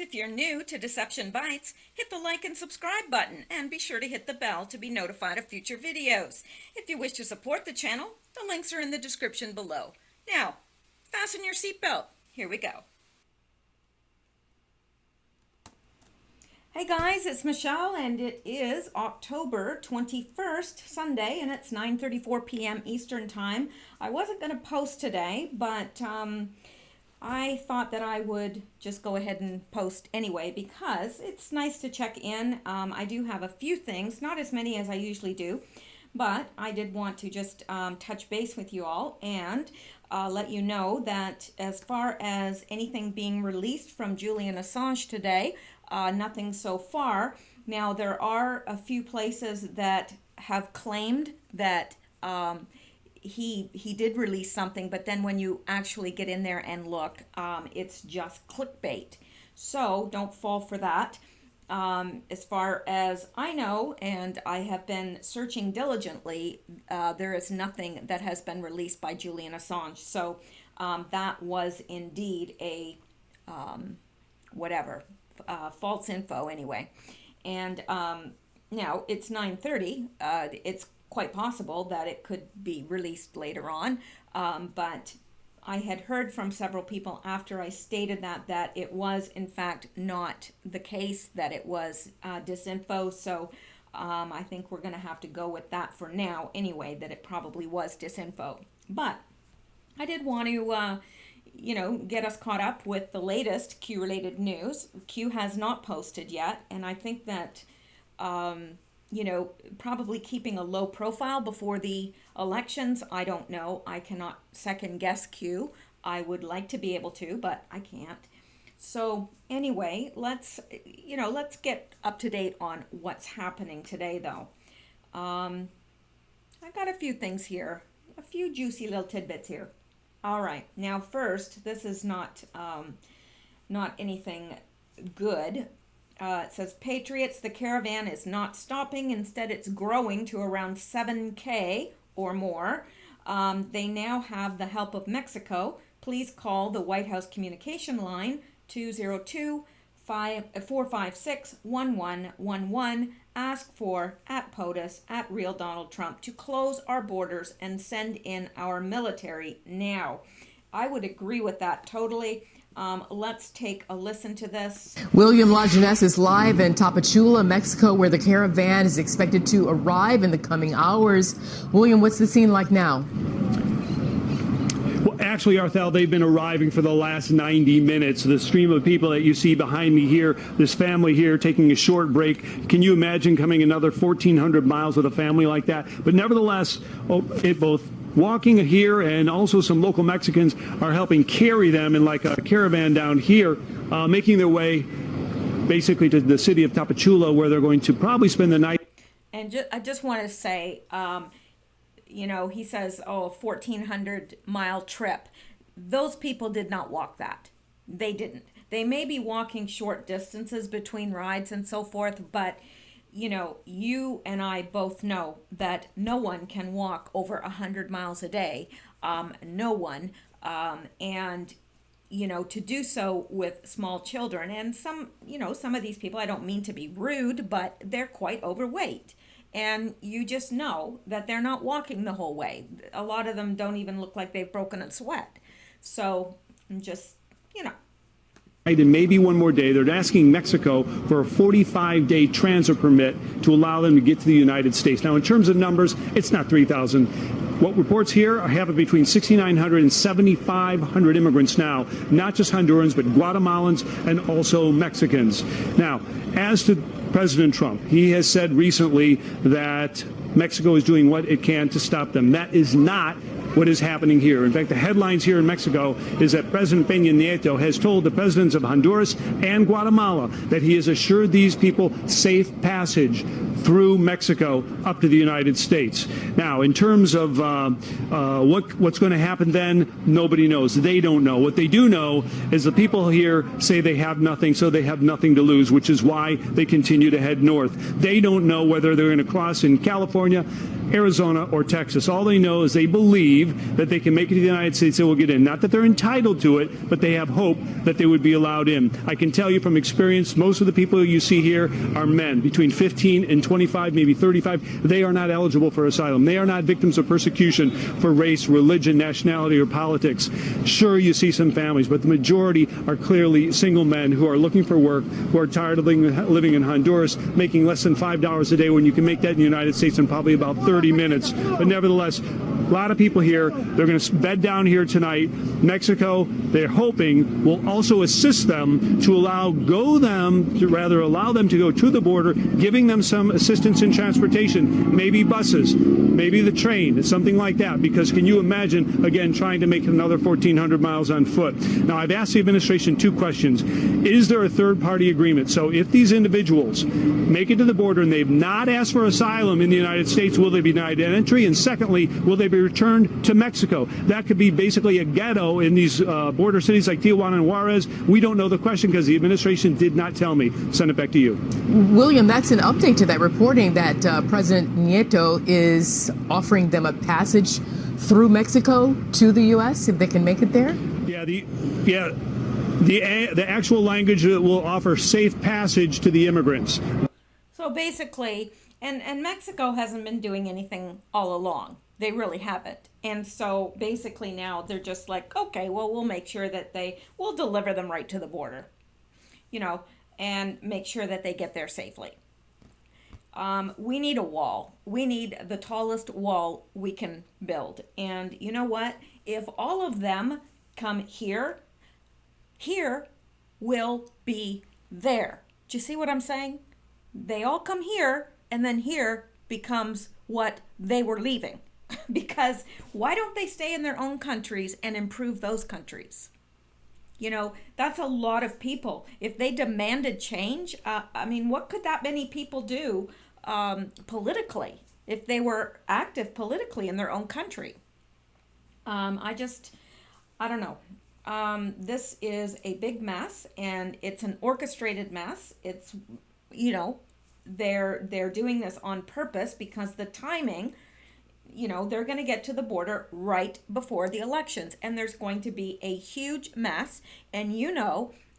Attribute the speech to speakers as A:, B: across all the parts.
A: If you're new to Deception Bytes, hit the like and subscribe button and be sure to hit the bell to be notified of future videos. If you wish to support the channel, the links are in the description below. Now, fasten your seatbelt. Here we go. Hey guys, it's Michelle and it is October 21st, Sunday, and it's 9:34 p.m. Eastern Time. I wasn't going to post today, but I thought that I would just go ahead and post anyway because it's nice to check in. I do have a few things, not as many as I usually do, but I did want to just touch base with you all and let you know that as far as anything being released from Julian Assange today, nothing so far. Now, there are a few places that have claimed that he did release something, but then when you actually get in there and look, it's just clickbait. So don't fall for that. As far as I know, and I have been searching diligently, there is nothing that has been released by Julian Assange. So that was indeed a false info anyway. And now it's 9:30. It's quite possible that it could be released later on, but I had heard from several people after I stated that it was in fact not the case, that it was disinfo. So I think we're going to have to go with that for now anyway, that it probably was disinfo. But I did want to get us caught up with the latest Q-related news. Q has not posted yet, and I think that probably keeping a low profile before the elections. I don't know. I cannot second guess Q. I would like to be able to, but I can't. So anyway, let's get up to date on what's happening today, though. I got a few things here, a few juicy little tidbits here. All right. Now, first, this is not anything good. It says, Patriots, the caravan is not stopping. Instead, it's growing to around 7K or more. They now have the help of Mexico. Please call the White House communication line, 202-456-1111. Ask for, @POTUS, @RealDonaldTrump, to close our borders and send in our military now. I would agree with that totally. Let's take a listen to this.
B: William Lajeunesse is live in Tapachula, Mexico, where the caravan is expected to arrive in the coming hours. William, what's the scene like now?
C: Well, actually, Arthel, they've been arriving for the last 90 minutes. The stream of people that you see behind me here, this family here taking a short break. Can you imagine coming another 1,400 miles with a family like that? But nevertheless, both walking here and also some local Mexicans are helping carry them in like a caravan down here, making their way basically to the city of Tapachula, where they're going to probably spend the night.
A: And I just want to say, he says, 1,400-mile trip. Those people did not walk that. They didn't. They may be walking short distances between rides and so forth, but you and I both know that no one can walk over 100 miles a day. No one. And to do so with small children and some of these people, I don't mean to be rude, but they're quite overweight. And you just know that they're not walking the whole way. A lot of them don't even look like they've broken a sweat. So I'm just,
C: And maybe one more day. They're asking Mexico for a 45-day transit permit to allow them to get to the United States. Now, in terms of numbers, it's not 3,000. What reports here have it between 6,900 and 7,500 immigrants now, not just Hondurans, but Guatemalans and also Mexicans. Now, as to President Trump, he has said recently that Mexico is doing what it can to stop them. That is not what is happening here. In fact, the headlines here in Mexico is that President Peña Nieto has told the presidents of Honduras and Guatemala that he has assured these people safe passage through Mexico up to the United States. Now, in terms of what's going to happen then, nobody knows. They don't know. What they do know is the people here say they have nothing, so they have nothing to lose, which is why they continue to head north. They don't know whether they're going to cross in California, Arizona, or Texas. All they know is they believe that they can make it to the United States, they will get in. Not that they're entitled to it, but they have hope that they would be allowed in. I can tell you from experience, most of the people you see here are men between 15 and 25, maybe 35. They are not eligible for asylum. They are not victims of persecution for race, religion, nationality, or politics. Sure, you see some families, but the majority are clearly single men who are looking for work, who are tired of living in Honduras, making less than $5 a day when you can make that in the United States in probably about 30 minutes. But nevertheless, a lot of people here. They're going to bed down here tonight. Mexico, they're hoping, will also assist them to allow them to go to the border, giving them some assistance in transportation, maybe buses, maybe the train, something like that. Because can you imagine, again, trying to make another 1,400 miles on foot? Now, I've asked the administration two questions. Is there a third-party agreement? So if these individuals make it to the border and they've not asked for asylum in the United States, will they be denied entry? And secondly, will they be returned to Mexico? That could be basically a ghetto in these border cities like Tijuana and Juarez. We don't know the question because the administration did not tell me. Send it back to you.
B: William, that's an update to that reporting that President Nieto is offering them a passage through Mexico to the U.S. if they can make it there?
C: The actual language will offer safe passage to the immigrants.
A: So basically, and Mexico hasn't been doing anything all along. They really haven't. And so basically now they're just like, okay, well, we'll make sure that we'll deliver them right to the border, and make sure that they get there safely. We need a wall. We need the tallest wall we can build. And you know what? If all of them come here will be there. Do you see what I'm saying? They all come here, and then here becomes what they were leaving. Because why don't they stay in their own countries and improve those countries? That's a lot of people. If they demanded change, what could that many people do politically if they were active politically in their own country? I don't know. This is a big mess, and it's an orchestrated mess. It's, they're doing this on purpose because the timing, they're going to get to the border right before the elections, and there's going to be a huge mess. And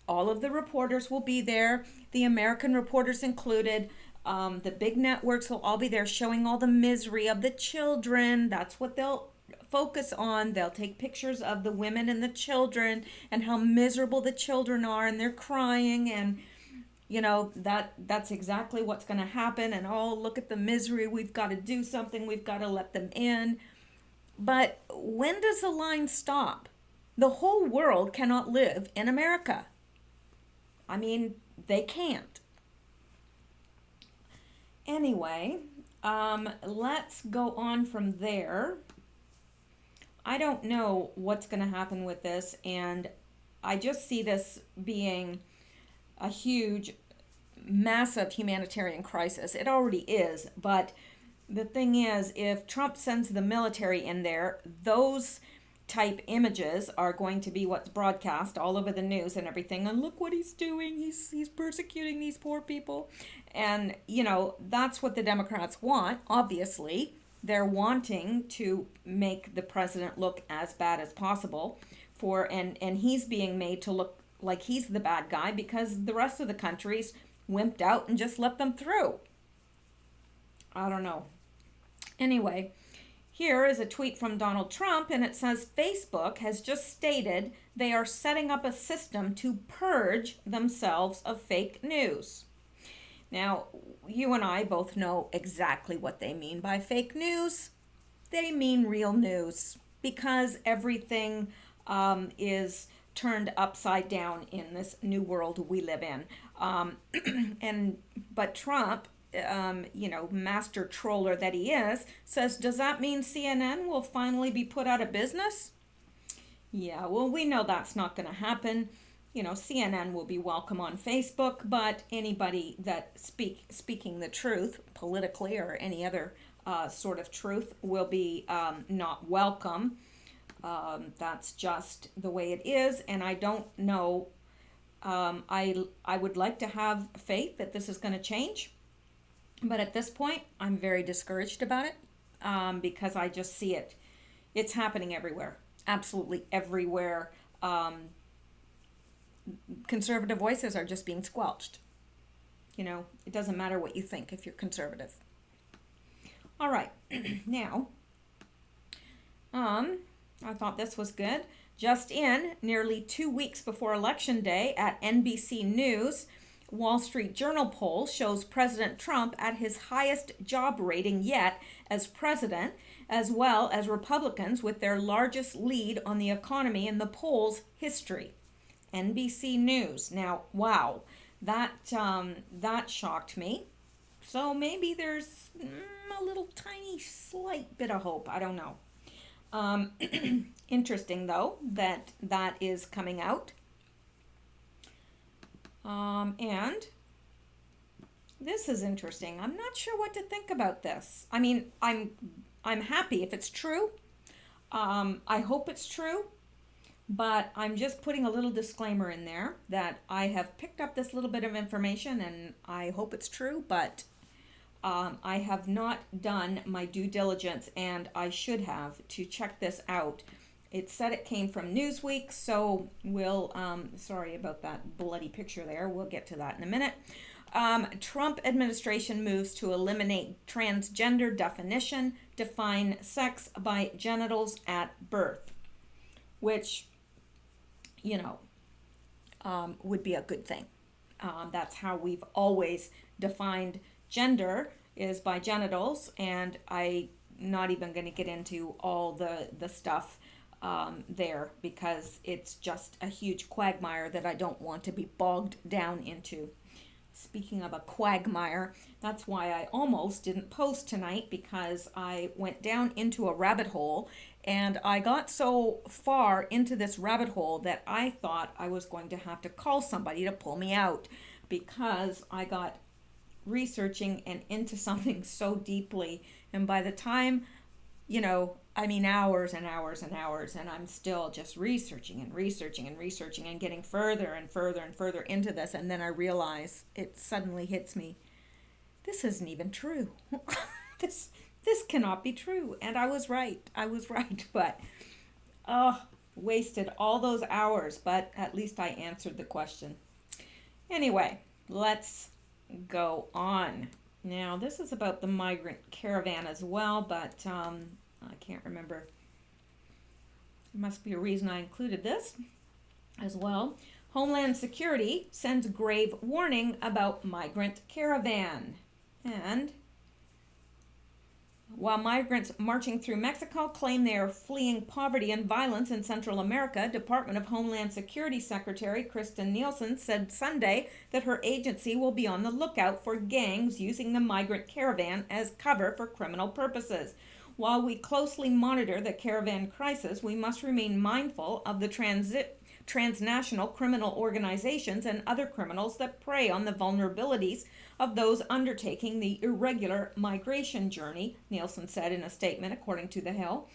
A: all of the reporters will be there, the American reporters included. The big networks will all be there showing all the misery of the children. That's what they'll focus on. They'll take pictures of the women and the children and how miserable the children are, and they're crying, and that's exactly what's going to happen. And look at the misery. We've got to do something. We've got to let them in. But when does the line stop? The whole world cannot live in America. They can't. Anyway, let's go on from there. I don't know what's going to happen with this, and I just see this being a huge, massive humanitarian crisis. It already is, but the thing is, if Trump sends the military in there, those type images are going to be what's broadcast all over the news and everything. And look what he's doing. He's persecuting these poor people. And, that's what the Democrats want, obviously. They're wanting to make the president look as bad as possible and he's being made to look like he's the bad guy because the rest of the countries wimped out and just let them through. I don't know. Anyway, here is a tweet from Donald Trump, and it says Facebook has just stated they are setting up a system to purge themselves of fake news. Now, you and I both know exactly what they mean by fake news. They mean real news because everything is turned upside down in this new world we live in. But Trump, master troller that he is, says, does that mean CNN will finally be put out of business? Yeah, well, we know that's not going to happen. CNN will be welcome on Facebook, but anybody that speaking the truth politically or any other sort of truth will be not welcome. That's just the way it is, and I don't know. I would like to have faith that this is going to change, but at this point, I'm very discouraged about it. because I just see it. It's happening everywhere, absolutely everywhere. Conservative voices are just being squelched. It doesn't matter what you think if you're conservative. All right, now, I thought this was good. Just in, nearly 2 weeks before Election Day at NBC News, Wall Street Journal poll shows President Trump at his highest job rating yet as president, as well as Republicans with their largest lead on the economy in the poll's history. NBC News. Now, wow, that shocked me. So maybe there's a little tiny slight bit of hope. I don't know. Interesting though that is coming out. And this is interesting. I'm not sure what to think about this. I mean, I'm happy if it's true. I hope it's true. But I'm just putting a little disclaimer in there that I have picked up this little bit of information and I hope it's true, but I have not done my due diligence, and I should have, to check this out. It said it came from Newsweek, so we'll, sorry about that bloody picture there. We'll get to that in a minute. Trump administration moves to eliminate transgender definition, define sex by genitals at birth, which, would be a good thing. That's how we've always defined gender, is by genitals, and I'm not even going to get into all the stuff there, because it's just a huge quagmire that I don't want to be bogged down into. Speaking of a quagmire, that's why I almost didn't post tonight, because I went down into a rabbit hole, and I got so far into this rabbit hole that I thought I was going to have to call somebody to pull me out, because I got researching and into something so deeply, and by the time, hours and hours and hours, and I'm still just researching and getting further and further and further into this, and then I realize, it suddenly hits me, this isn't even true. this cannot be true. And I was right, but wasted all those hours, but at least I answered the question. Anyway, let's go on. Now, this is about the migrant caravan as well, but I can't remember. There must be a reason I included this as well. Homeland Security sends grave warning about migrant caravan. And while migrants marching through Mexico claim they are fleeing poverty and violence in Central America, Department of Homeland Security Secretary Kristen Nielsen said Sunday that her agency will be on the lookout for gangs using the migrant caravan as cover for criminal purposes. While we closely monitor the caravan crisis, we must remain mindful of the transnational criminal organizations and other criminals that prey on the vulnerabilities of those undertaking the irregular migration journey, Nielsen said in a statement, according to The Hill.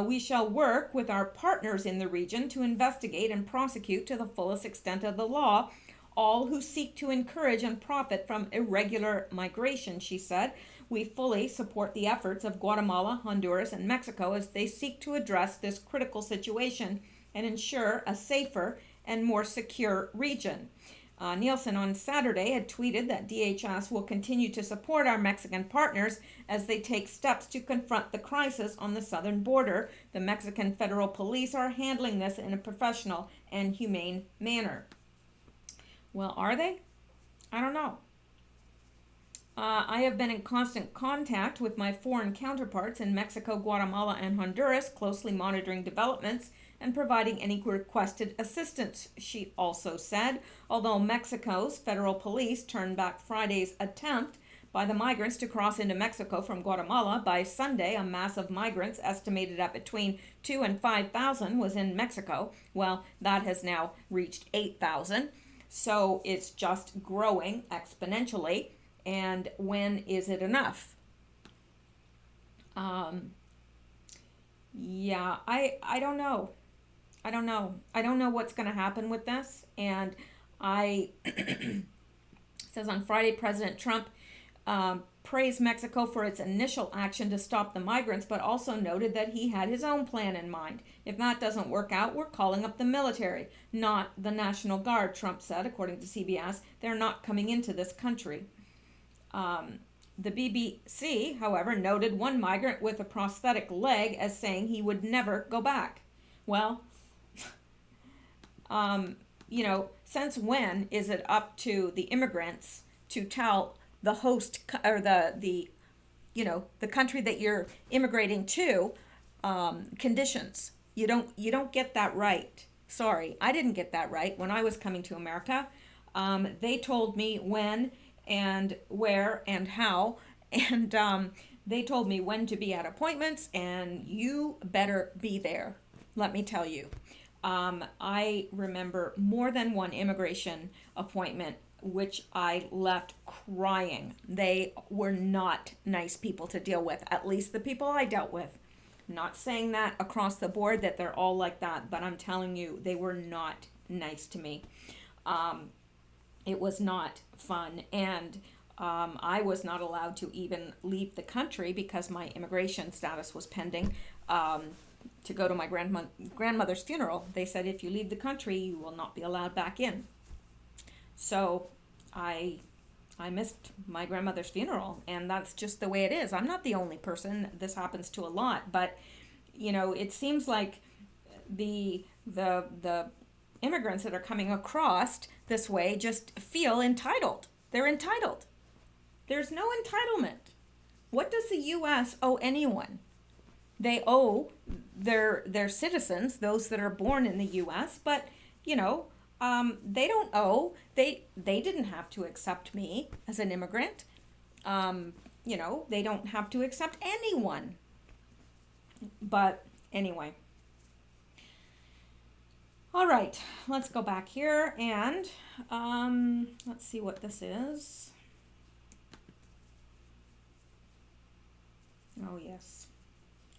A: We shall work with our partners in the region to investigate and prosecute to the fullest extent of the law all who seek to encourage and profit from irregular migration, she said. We fully support the efforts of Guatemala, Honduras, and Mexico as they seek to address this critical situation and ensure a safer and more secure region. Nielsen on Saturday had tweeted that DHS will continue to support our Mexican partners as they take steps to confront the crisis on the southern border. The Mexican Federal Police are handling this in a professional and humane manner. Well, are they? I don't know. I have been in constant contact with my foreign counterparts in Mexico, Guatemala, and Honduras, closely monitoring developments and providing any requested assistance, she also said. Although Mexico's federal police turned back Friday's attempt by the migrants to cross into Mexico from Guatemala, by Sunday, a mass of migrants estimated at between 2,000 and 5,000 was in Mexico. Well, that has now reached 8,000. So it's just growing exponentially. And when is it enough? I don't know. I don't know what's going to happen with this. And it says on Friday, President Trump praised Mexico for its initial action to stop the migrants, but also noted that he had his own plan in mind. If that doesn't work out, we're calling up the military, not the National Guard, Trump said, according to CBS. They're not coming into this country. The BBC, however, noted one migrant with a prosthetic leg as saying he would never go back. Well, since when is it up to the immigrants to tell the host or the country that you're immigrating to conditions? You don't get that right. Sorry, I didn't get that right when I was coming to America. They told me when and where and how, and they told me when to be at appointments, and you better be there. Let me tell you. I remember more than one immigration appointment which I left crying. They were not nice people to deal with, at least the people I dealt with. I'm not saying that across the board that they're all like that, but I'm telling you, they were not nice to me. It was not fun, and I was not allowed to even leave the country because my immigration status was pending. To go to my grandmother's funeral, they said if you leave the country, you will not be allowed back in. So I missed my grandmother's funeral, and that's just the way it is. I'm not the only person. This happens to a lot, but it seems like the immigrants that are coming across this way just feel entitled. They're entitled. There's no entitlement. What does the U.S. owe anyone? They owe their citizens, those that are born in the U.S., but they don't owe. They didn't have to accept me as an immigrant. They don't have to accept anyone. But anyway. All right, let's go back here and let's see what this is. Oh yes.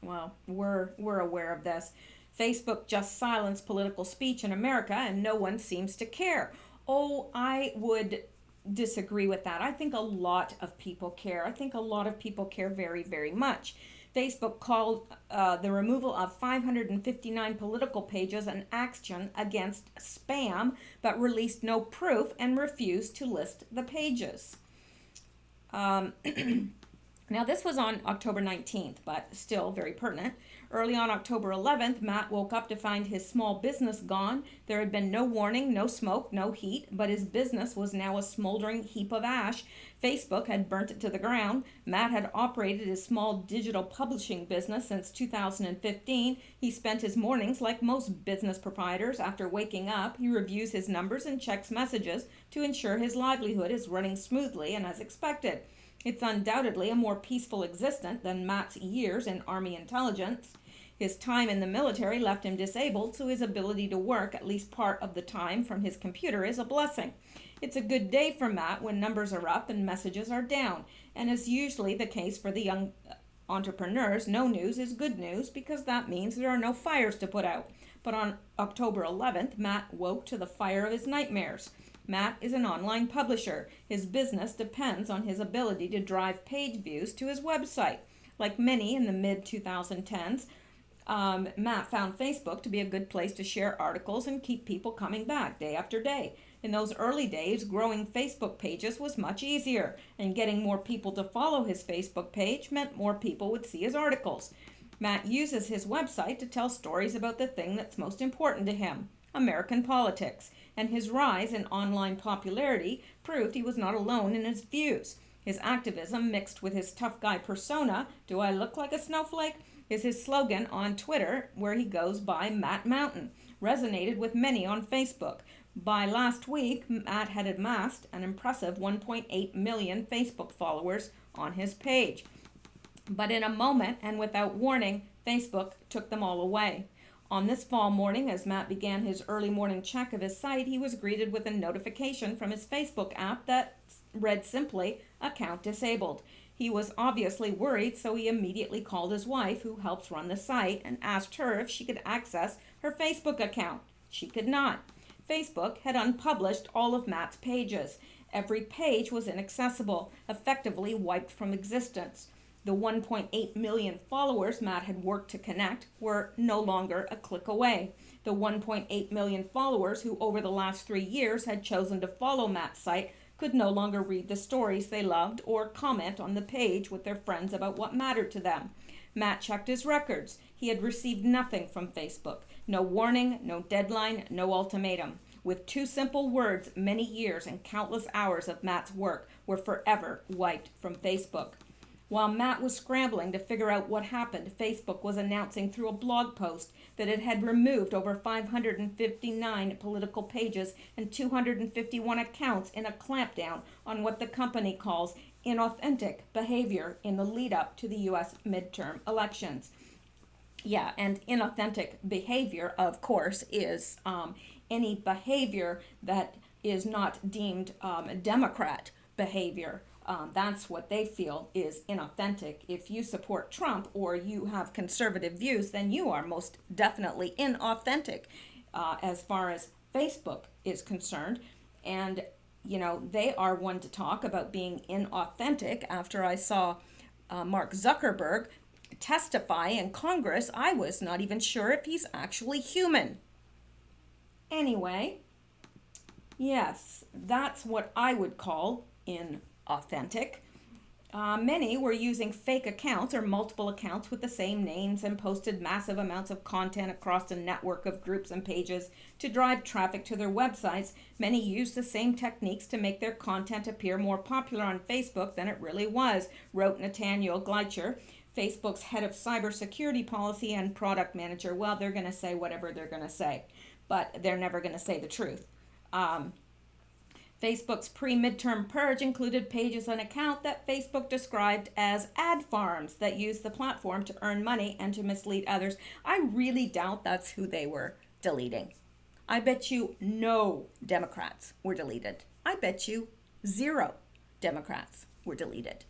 A: Well, we're aware of this. Facebook just silenced political speech in America and no one seems to care. Oh, I would disagree with that. I think a lot of people care. I think a lot of people care very, very much. Facebook called the removal of 559 political pages an action against spam, but released no proof and refused to list the pages. Now, this was on October 19th, but still very pertinent. Early on October 11th, Matt woke up to find his small business gone. There had been no warning, no smoke, no heat, but his business was now a smoldering heap of ash. Facebook had burnt it to the ground. Matt had operated his small digital publishing business since 2015. He spent his mornings like most business proprietors. After waking up, he reviews his numbers and checks messages to ensure his livelihood is running smoothly and as expected. It's undoubtedly a more peaceful existence than Matt's years in Army intelligence. His time in the military left him disabled, so his ability to work at least part of the time from his computer is a blessing. It's a good day for Matt when numbers are up and messages are down, and as usually the case for the young entrepreneurs, no news is good news because that means there are no fires to put out. But on October 11th, Matt woke to the fire of his nightmares. Matt is an online publisher. His business depends on his ability to drive page views to his website. Like many in the mid-2010s, Matt found Facebook to be a good place to share articles and keep people coming back day after day. In those early days, growing Facebook pages was much easier, and getting more people to follow his Facebook page meant more people would see his articles. Matt uses his website to tell stories about the thing that's most important to him, American politics, and his rise in online popularity proved he was not alone in his views. His activism mixed with his tough guy persona, "Do I look like a snowflake?" is his slogan on Twitter, where he goes by Matt Mountain, resonated with many on Facebook. By last week, Matt had amassed an impressive 1.8 million Facebook followers on his page. But in a moment and without warning, Facebook took them all away. On this fall morning, as Matt began his early morning check of his site, he was greeted with a notification from his Facebook app that read simply, "Account disabled." He was obviously worried, so he immediately called his wife, who helps run the site, and asked her if she could access her Facebook account. She could not. Facebook had unpublished all of Matt's pages, Every page was inaccessible, effectively wiped from existence. The 1.8 million followers Matt had worked to connect were no longer a click away. The 1.8 million followers who over the last 3 years had chosen to follow Matt's site could no longer read the stories they loved or comment on the page with their friends about what mattered to them. Matt checked his records. He had received nothing from Facebook. No warning, no deadline, no ultimatum. With 2 simple words, many years and countless hours of Matt's work were forever wiped from Facebook. While Matt was scrambling to figure out what happened, Facebook was announcing through a blog post that it had removed over 559 political pages and 251 accounts in a clampdown on what the company calls inauthentic behavior in the lead up to the U.S. midterm elections. Yeah, and inauthentic behavior, of course, is any behavior that is not deemed Democrat behavior. That's what they feel is inauthentic. If you support Trump or you have conservative views, then you are most definitely inauthentic as far as Facebook is concerned. And, they are one to talk about being inauthentic. After I saw Mark Zuckerberg testify in Congress, I was not even sure if he's actually human. Anyway, yes, that's what I would call inauthentic. Many were using fake accounts or multiple accounts with the same names and posted massive amounts of content across a network of groups and pages to drive traffic to their websites. Many used the same techniques to make their content appear more popular on Facebook than it really was, wrote Nathaniel Gleicher, Facebook's head of cybersecurity policy and product manager. Well, they're going to say whatever they're going to say, but they're never going to say the truth. Facebook's pre-midterm purge included pages on account that Facebook described as ad farms that used the platform to earn money and to mislead others. I really doubt that's who they were deleting. I bet you no Democrats were deleted. I bet you 0 Democrats were deleted.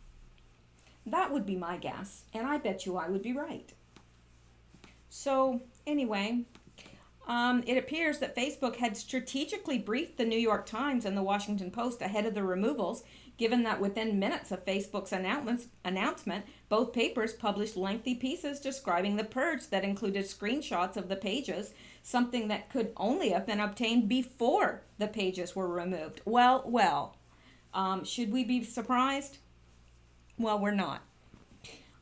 A: That would be my guess, and I bet you I would be right. So anyway, it appears that Facebook had strategically briefed the New York Times and the Washington Post ahead of the removals, given that within minutes of Facebook's announcement, both papers published lengthy pieces describing the purge that included screenshots of the pages, something that could only have been obtained before the pages were removed. Well, should we be surprised? Well, we're not.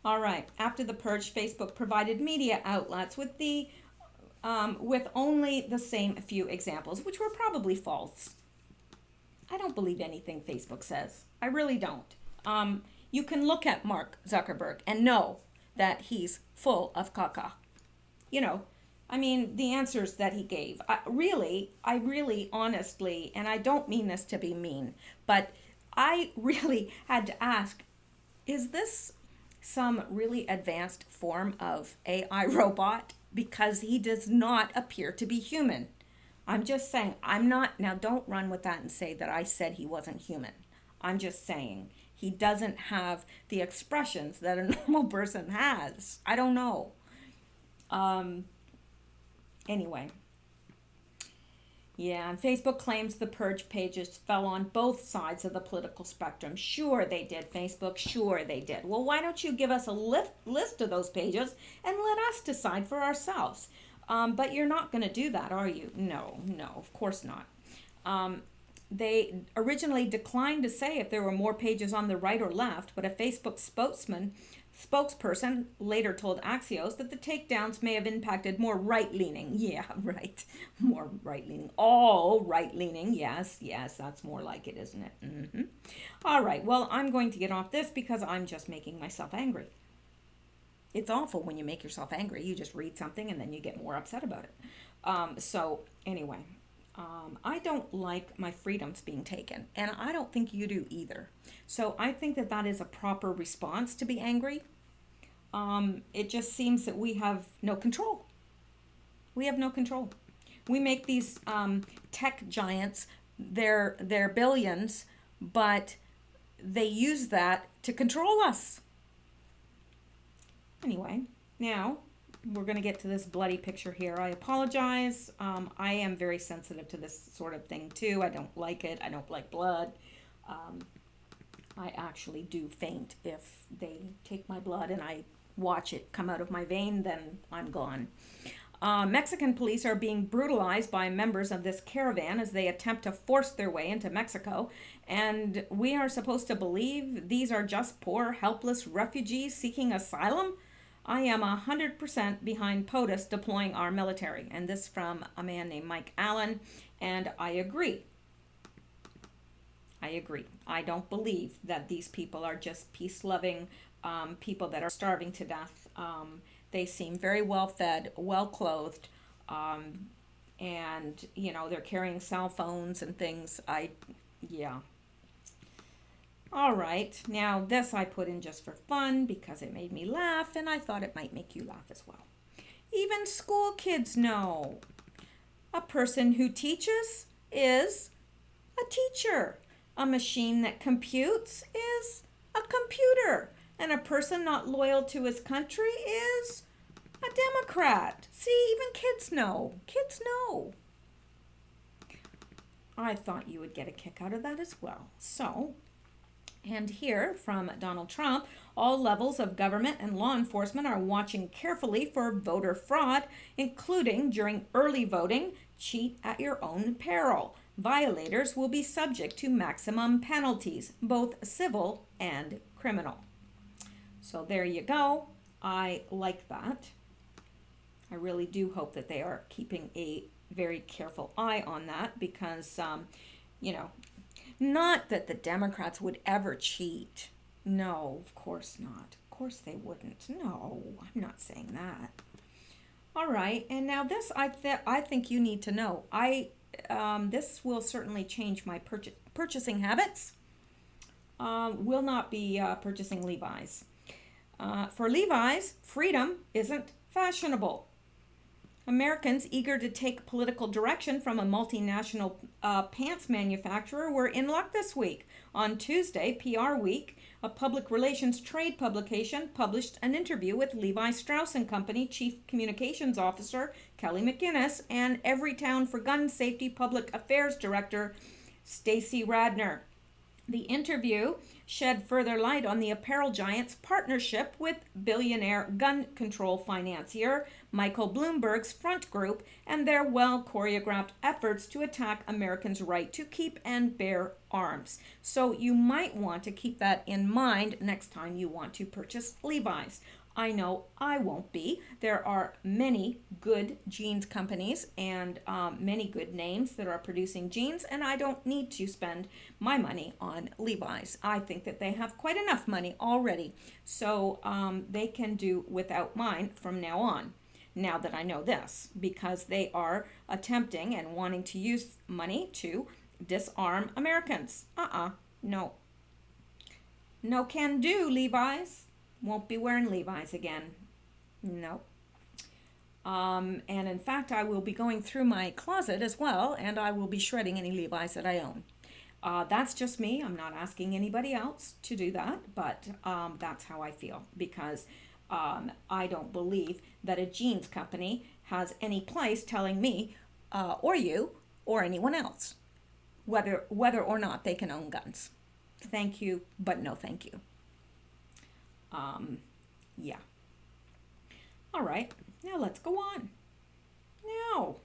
A: All right, after the purge, Facebook provided media outlets with only the same few examples, which were probably false. I don't believe anything Facebook says. I really don't. You can look at Mark Zuckerberg and know that he's full of caca. The answers that he gave. I really, honestly, and I don't mean this to be mean, but I really had to ask, is this some really advanced form of AI robot? Because he does not appear to be human. I'm just saying, now don't run with that and say that I said he wasn't human. I'm just saying, he doesn't have the expressions that a normal person has. I don't know. Anyway. Yeah, and Facebook claims the purge pages fell on both sides of the political spectrum. Sure they did, Facebook. Sure they did. Well, why don't you give us a list of those pages and let us decide for ourselves? But you're not going to do that, are you? No, of course not. They originally declined to say if there were more pages on the right or left, but a Facebook spokesperson later told Axios that the takedowns may have impacted more right-leaning. Yeah, right. More right-leaning. All right-leaning. Yes, that's more like it, isn't it? Mm-hmm. All right, well, I'm going to get off this because I'm just making myself angry. It's awful when you make yourself angry. You just read something and then you get more upset about it. So anyway, I don't like my freedoms being taken, and I don't think you do either. So I think that is a proper response to be angry. It just seems that we have no control. We have no control. We make these tech giants their billions, but they use that to control us. Anyway, now we're going to get to this bloody picture here. I apologize. I am very sensitive to this sort of thing too. I don't like it. I don't like blood. I actually do faint. If they take my blood and I watch it come out of my vein, then I'm gone. Mexican police are being brutalized by members of this caravan as they attempt to force their way into Mexico. And we are supposed to believe these are just poor, helpless refugees seeking asylum? I am 100% behind POTUS deploying our military. And this from a man named Mike Allen. And I agree. I don't believe that these people are just peace-loving people that are starving to death. They seem very well fed, well clothed, and they're carrying cell phones and things. Yeah. All right, now this I put in just for fun because it made me laugh, and I thought it might make you laugh as well. Even school kids know a person who teaches is a teacher. A machine that computes is a computer. And a person not loyal to his country is a Democrat. See, even kids know. Kids know. I thought you would get a kick out of that as well. So, and here from Donald Trump, all levels of government and law enforcement are watching carefully for voter fraud, including during early voting. Cheat at your own peril. Violators will be subject to maximum penalties, both civil and criminal. So there you go. I like that. I really do hope that they are keeping a very careful eye on that because, not that the Democrats would ever cheat. No, of course not. Of course they wouldn't. No, I'm not saying that. All right, and now this I think you need to know. This will certainly change my purchasing habits. Will not be purchasing Levi's. For Levi's, freedom isn't fashionable. Americans eager to take political direction from a multinational pants manufacturer were in luck this week. On Tuesday, PR Week, a public relations trade publication, published an interview with Levi Strauss & Company Chief Communications Officer Kelly McGinnis and Everytown for Gun Safety Public Affairs Director Stacy Radner. The interview shed further light on the apparel giant's partnership with billionaire gun control financier Michael Bloomberg's Front Group and their well-choreographed efforts to attack Americans' right to keep and bear arms. So you might want to keep that in mind next time you want to purchase Levi's. I know I won't be. There are many good jeans companies and many good names that are producing jeans, and I don't need to spend my money on Levi's. I think that they have quite enough money already, so they can do without mine from now on, now that I know this, because they are attempting and wanting to use money to disarm Americans. No. No can do, Levi's. Won't be wearing Levi's again. No. And in fact, I will be going through my closet as well, and I will be shredding any Levi's that I own. That's just me. I'm not asking anybody else to do that, but that's how I feel, because I don't believe that a jeans company has any place telling me or you or anyone else whether or not they can own guns. Thank you, but no thank you. Yeah. All right, now let's go on. Now,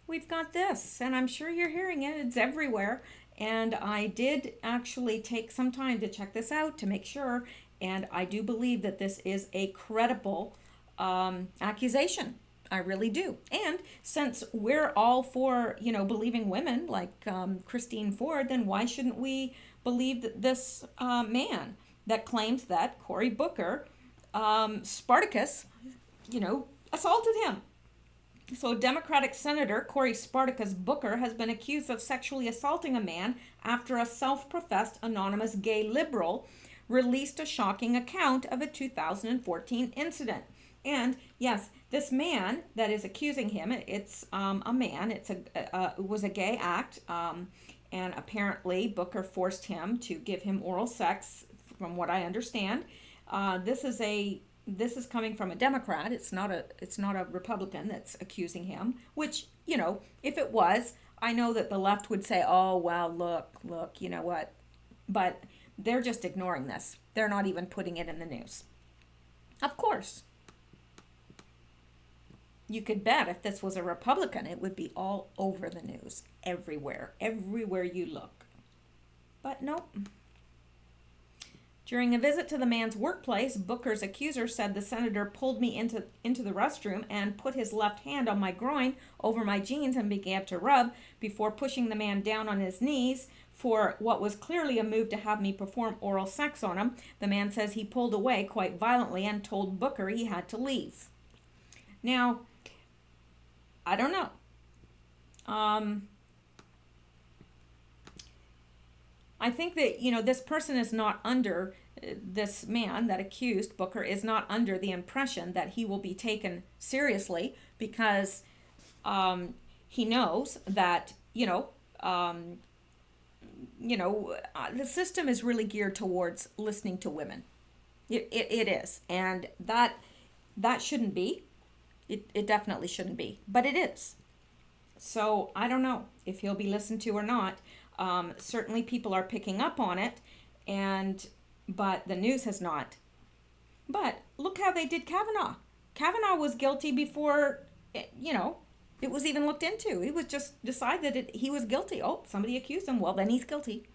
A: we've got this, and I'm sure you're hearing it. It's everywhere, and I did actually take some time to check this out to make sure, and I do believe that this is a credible accusation. I really do. And since we're all for, believing women like Christine Ford, then why shouldn't we believe that this man that claims that Cory Booker, Spartacus, assaulted him? So Democratic Senator Cory Spartacus Booker has been accused of sexually assaulting a man after a self-professed anonymous gay liberal released a shocking account of a 2014 incident. And yes, this man that is accusing him, it's a man, it was a gay act, and apparently Booker forced him to give him oral sex, from what I understand. This is coming from a Democrat. It's not a Republican that's accusing him, which, if it was, I know that the left would say, oh, well, look, you know what? But they're just ignoring this. They're not even putting it in the news. Of course. You could bet if this was a Republican, it would be all over the news, everywhere you look. But nope. During a visit to the man's workplace, Booker's accuser said the senator pulled me into the restroom and put his left hand on my groin over my jeans and began to rub before pushing the man down on his knees for what was clearly a move to have me perform oral sex on him. The man says he pulled away quite violently and told Booker he had to leave. Now, I don't know. I think that, this person is not under, this man that accused Booker is not under the impression that he will be taken seriously because he knows that, the system is really geared towards listening to women. It is. And that shouldn't be. It definitely shouldn't be. But it is. So I don't know if he'll be listened to or not. Certainly people are picking up on it, but the news has not. But look how they did Kavanaugh. Kavanaugh was guilty before, it was even looked into. It was just decided that he was guilty. Oh, somebody accused him. Well, then he's guilty.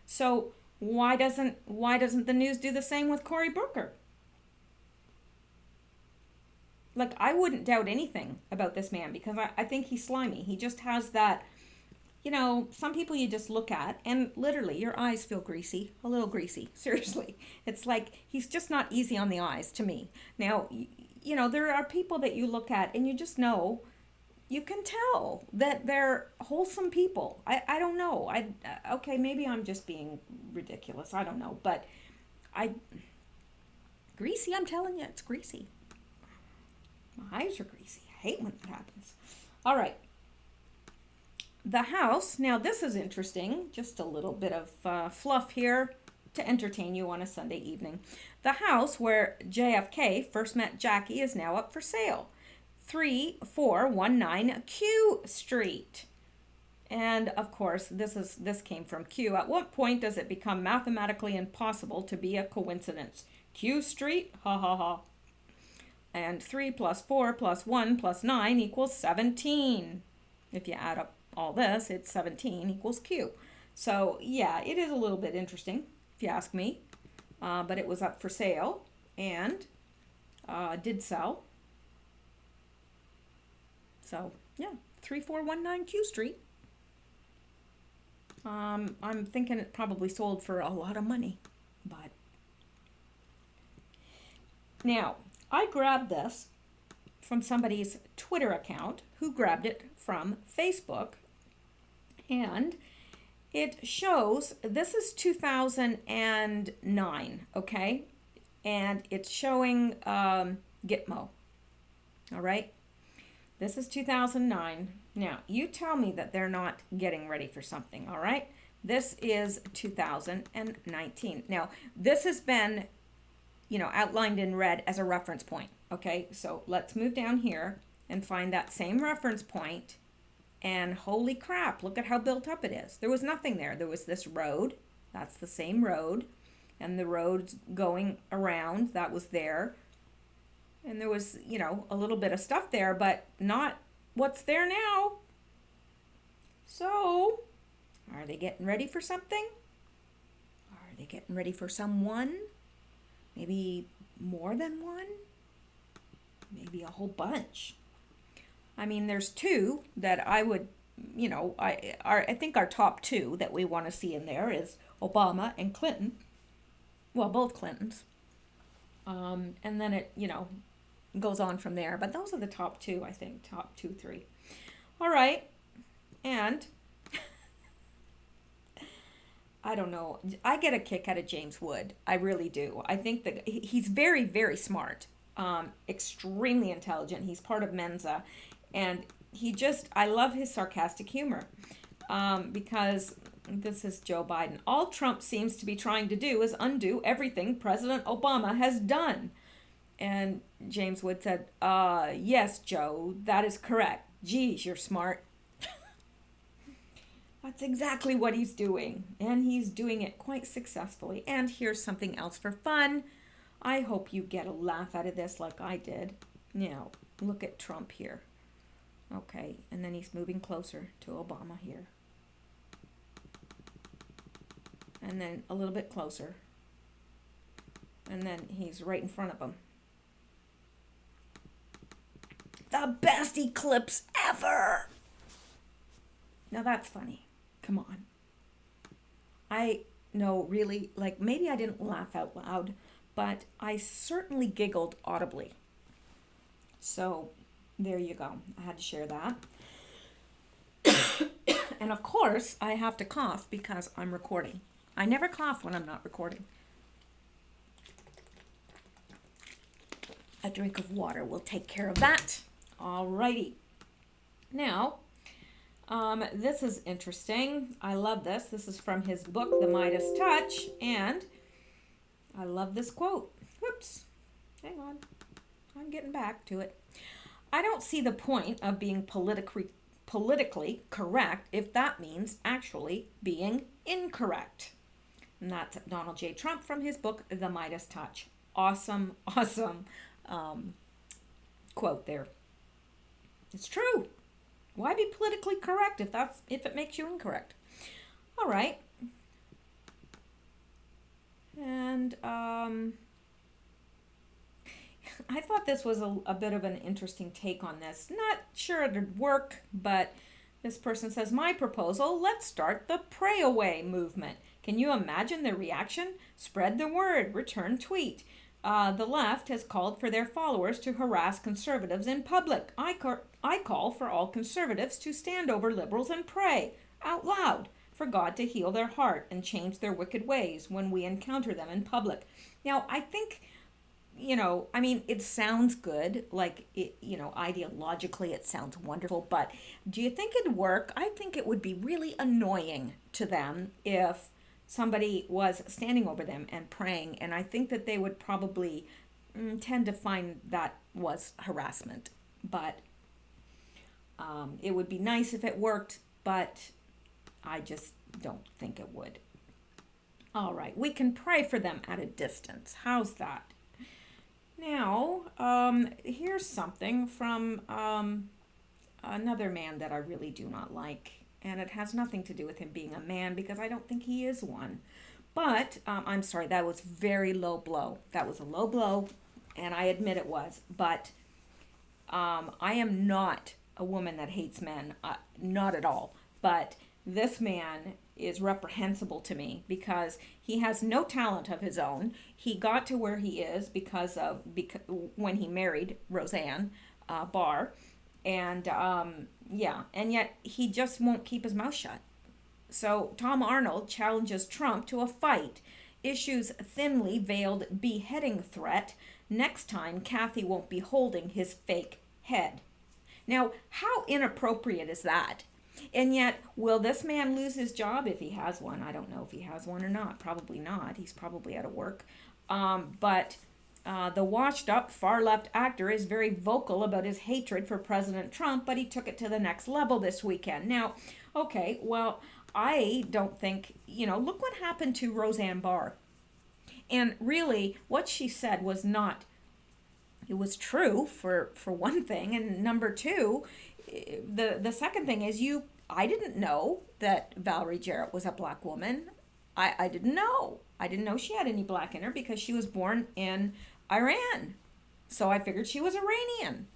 A: So why doesn't the news do the same with Cory Booker? Like, I wouldn't doubt anything about this man because I think he's slimy. He just has that. Some people you just look at and literally your eyes feel greasy, a little greasy. Seriously. It's like he's just not easy on the eyes to me. Now, there are people that you look at and you just know, you can tell that they're wholesome people. I don't know. Okay, maybe I'm just being ridiculous. I don't know. But greasy, I'm telling you, it's greasy. My eyes are greasy. I hate when that happens. All right. The House, now this is interesting, just a little bit of fluff here to entertain you on a Sunday evening. The house where JFK first met Jackie is now up for sale. 3419 Q Street. And of course, this came from Q. At what point does it become mathematically impossible to be a coincidence? Q Street? Ha ha ha. And 3 plus 4 plus 1 plus 9 equals 17. If you add up all this, it's 17 equals Q. So yeah, it is a little bit interesting, if you ask me. But it was up for sale and did sell. So yeah, 3419 Q Street. I'm thinking it probably sold for a lot of money, but now I grabbed this from somebody's Twitter account who grabbed it from Facebook, and it shows this is 2009, okay, and it's showing Gitmo. All right, this is 2009. Now you tell me that they're not getting ready for something. All right, this is 2019. Now this has been outlined in red as a reference point. Okay, so let's move down here and find that same reference point. And holy crap, look at how built up it is. There was nothing there. There was this road. That's the same road. And the road going around, that was there. And there was, a little bit of stuff there, but not what's there now. So, are they getting ready for something? Are they getting ready for someone? Maybe more than one? Maybe a whole bunch. I mean, there's two that I would, I think our top two that we want to see in there is Obama and Clinton. Well, both Clintons. And then it, goes on from there. But those are the top two, I think. Top 2, 3. All right. And I don't know. I get a kick out of James Wood. I really do. I think that he's very, very smart. Extremely intelligent. He's part of Mensa. And I love his sarcastic humor. Because this is Joe Biden. All Trump seems to be trying to do is undo everything President Obama has done. And James Wood said, yes, Joe, that is correct. Geez, you're smart. That's exactly what he's doing, and he's doing it quite successfully. And here's something else for fun. I hope you get a laugh out of this like I did. Now, look at Trump here. Okay, and then he's moving closer to Obama here. And then a little bit closer. And then he's right in front of him. The best eclipse ever! Now that's funny. Come on. I know, really, like, maybe I didn't laugh out loud, but I certainly giggled audibly. So, there you go. I had to share that. And of course, I have to cough because I'm recording. I never cough when I'm not recording. A drink of water will take care of that. Alrighty. Now, this is interesting. I love this. This is from his book, The Midas Touch, and I love this quote. Whoops. Hang on. I'm getting back to it. I don't see the point of being politically correct if that means actually being incorrect. And that's Donald J. Trump from his book, The Midas Touch. Awesome quote there. It's true. Why be politically correct if it makes you incorrect? All right. And I thought this was a bit of an interesting take on this. Not sure it'd work, but this person says, my proposal, let's start the pray away movement. Can you imagine the reaction? Spread the word, return tweet. The left has called for their followers to harass conservatives in public. I call for all conservatives to stand over liberals and pray out loud for God to heal their heart and change their wicked ways when we encounter them in public. Now, I think, it sounds good, like, ideologically it sounds wonderful, but do you think it'd work? I think it would be really annoying to them if somebody was standing over them and praying, and I think that they would probably tend to find that was harassment. But it would be nice if it worked, but I just don't think it would. All right, we can pray for them at a distance. How's that? Now, here's something from another man that I really do not like. And it has nothing to do with him being a man because I don't think he is one. But, I'm sorry, that was very low blow. That was a low blow, and I admit it was. But I am not a woman that hates men, not at all. But this man is reprehensible to me because he has no talent of his own. He got to where he is because when he married Roseanne Barr. And and yet he just won't keep his mouth shut. So Tom Arnold challenges Trump to a fight, issues thinly veiled beheading threat. Next time, Kathy won't be holding his fake head. Now, how inappropriate is that? And yet, will this man lose his job if he has one? I don't know if he has one or not. Probably not. He's probably out of work. But the washed-up far-left actor is very vocal about his hatred for President Trump, but he took it to the next level this weekend. Now, okay, well, I don't think, look what happened to Roseanne Barr. And really, what she said was not, it was true for one thing, and number two, the second thing is I didn't know that Valerie Jarrett was a black woman. I didn't know. I didn't know she had any black in her because she was born in Iran. So I figured she was Iranian.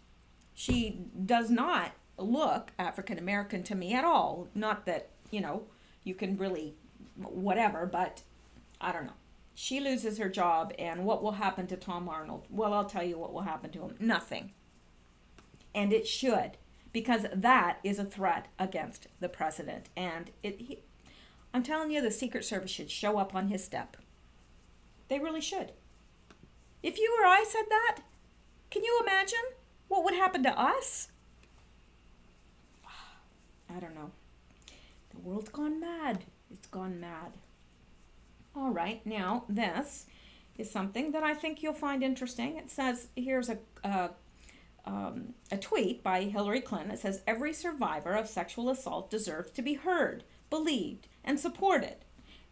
A: She does not look African American to me at all. Not that, you can really whatever, but I don't know. She loses her job, and what will happen to Tom Arnold? Well, I'll tell you what will happen to him. Nothing. And it should, because that is a threat against the president. And I'm telling you, the Secret Service should show up on his step. They really should. If you or I said that, can you imagine what would happen to us? I don't know. The world's gone mad. It's gone mad. All right, now this is something that I think you'll find interesting. It says, here's a tweet by Hillary Clinton. It says, every survivor of sexual assault deserves to be heard, believed, and supported.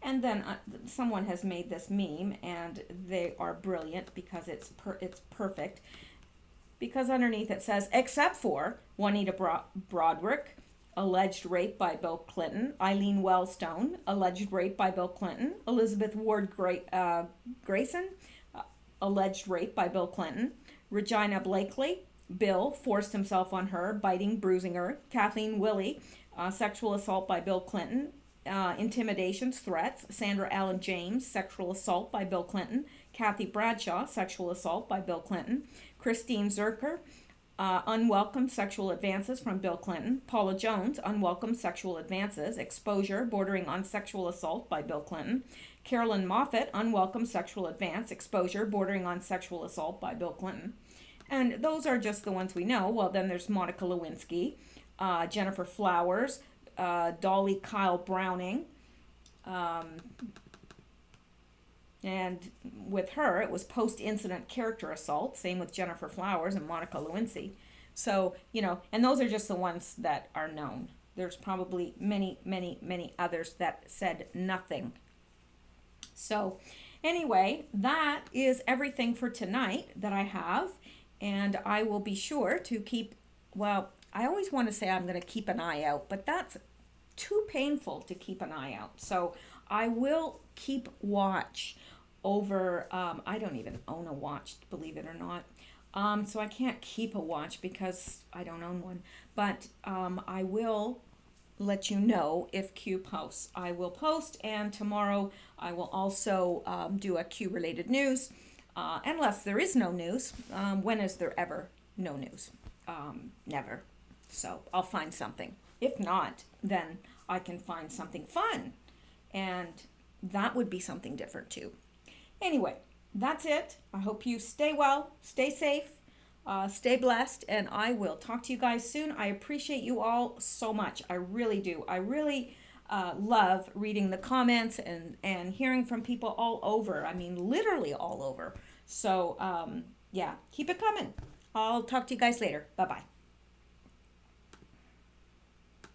A: And then someone has made this meme, and they are brilliant because it's perfect. Because underneath it says, except for Juanita Broderick, alleged rape by Bill Clinton; Eileen Wellstone, alleged rape by Bill Clinton; Elizabeth Ward Grayson, alleged rape by Bill Clinton; Regina Blakely, Bill forced himself on her, biting, bruising her; Kathleen Willey, sexual assault by Bill Clinton; intimidations, threats; Sandra Allen James, sexual assault by Bill Clinton; Kathy Bradshaw, sexual assault by Bill Clinton; Christine Zerker, unwelcome sexual advances from Bill Clinton; Paula Jones, unwelcome sexual advances, exposure bordering on sexual assault by Bill Clinton; Carolyn Moffat, unwelcome sexual advance, exposure bordering on sexual assault by Bill Clinton. And those are just the ones we know. Well, then there's Monica Lewinsky, Jennifer Flowers, Dolly Kyle Browning, and with her, it was post-incident character assault. Same with Jennifer Flowers and Monica Lewinsky. So, and those are just the ones that are known. There's probably many, many, many others that said nothing. So, anyway, that is everything for tonight that I have. And I will be sure to keep, I always want to say I'm going to keep an eye out, but that's too painful to keep an eye out. So I will keep watch over, I don't even own a watch, believe it or not. So I can't keep a watch because I don't own one. But I will let you know if Q posts. I will post, and tomorrow I will also do a Q related news. Unless there is no news. When is there ever no news? Never. So I'll find something. If not, then I can find something fun. And that would be something different too. Anyway, that's it. I hope you stay well, stay safe, stay blessed, and I will talk to you guys soon. I appreciate you all so much. I really do. I really love reading the comments and hearing from people all over. I mean, literally all over. So, yeah, keep it coming. I'll talk to you guys later. Bye-bye.